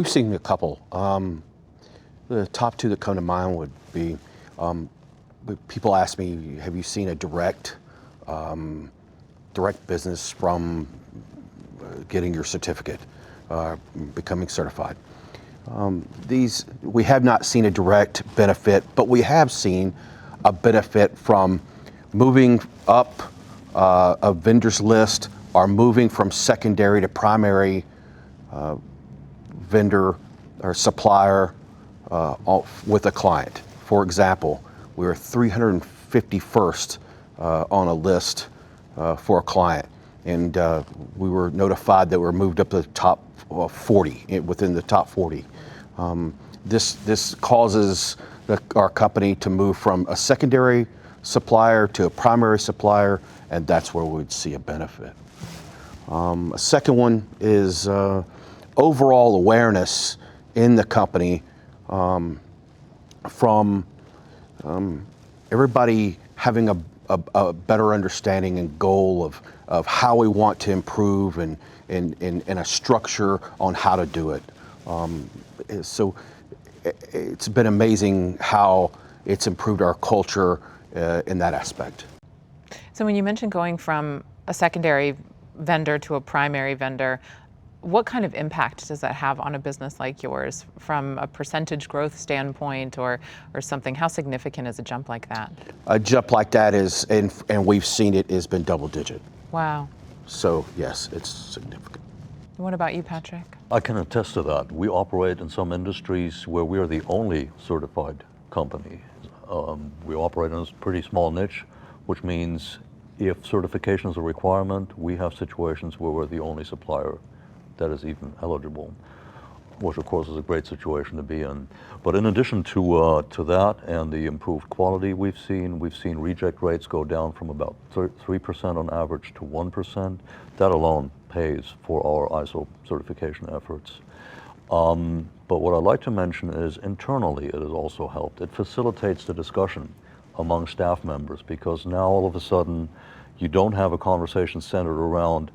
we've seen a couple. The top two that come to mind would be, people ask me, have you seen a direct business from getting your certificate, becoming certified? We have not seen a direct benefit, but we have seen a benefit from moving up a vendor's list or moving from secondary to primary vendor or supplier with a client. For example, we were 351st on a list for a client, and we were notified that we were moved up to the top 40, within the top 40. This causes our company to move from a secondary supplier to a primary supplier, and that's where we'd see a benefit. A second one is overall awareness in the company from everybody having a better understanding and goal of how we want to improve and a structure on how to do it. So it's been amazing how it's improved our culture in that aspect. So when you mentioned going from a secondary vendor to a primary vendor, what kind of impact does that have on a business like yours from a percentage growth standpoint or something? How significant is a jump like that? A jump like that is, and we've seen it, has been double digit. Wow. So yes, it's significant. What about you, Patrick? I can attest to that. We operate in some industries where we are the only certified company. We operate in a pretty small niche, which means if certification is a requirement, we have situations where we're the only supplier that is even eligible, which of course is a great situation to be in. But in addition to that and the improved quality we've seen reject rates go down from about 3% on average to 1%. That alone pays for our ISO certification efforts. But what I'd like to mention is internally it has also helped. It facilitates the discussion among staff members, because now all of a sudden you don't have a conversation centered around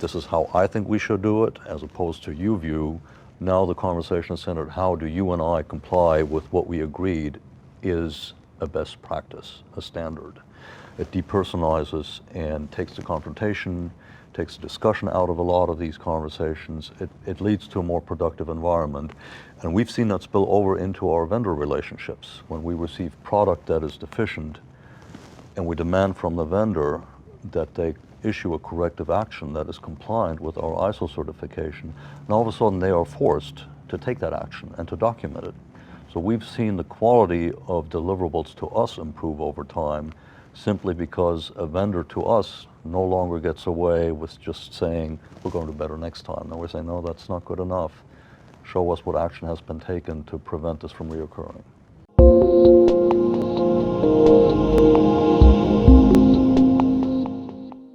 this is how I think we should do it, as opposed to you view. Now the conversation is centered, how do you and I comply with what we agreed is a best practice, a standard. It depersonalizes and takes the confrontation, takes the discussion out of a lot of these conversations. It leads to a more productive environment. And we've seen that spill over into our vendor relationships. When we receive product that is deficient and we demand from the vendor that they issue a corrective action that is compliant with our ISO certification, and all of a sudden they are forced to take that action and to document it. So we've seen the quality of deliverables to us improve over time, simply because a vendor to us no longer gets away with just saying, we're going to do better next time. And we're saying, no, that's not good enough. Show us what action has been taken to prevent this from reoccurring.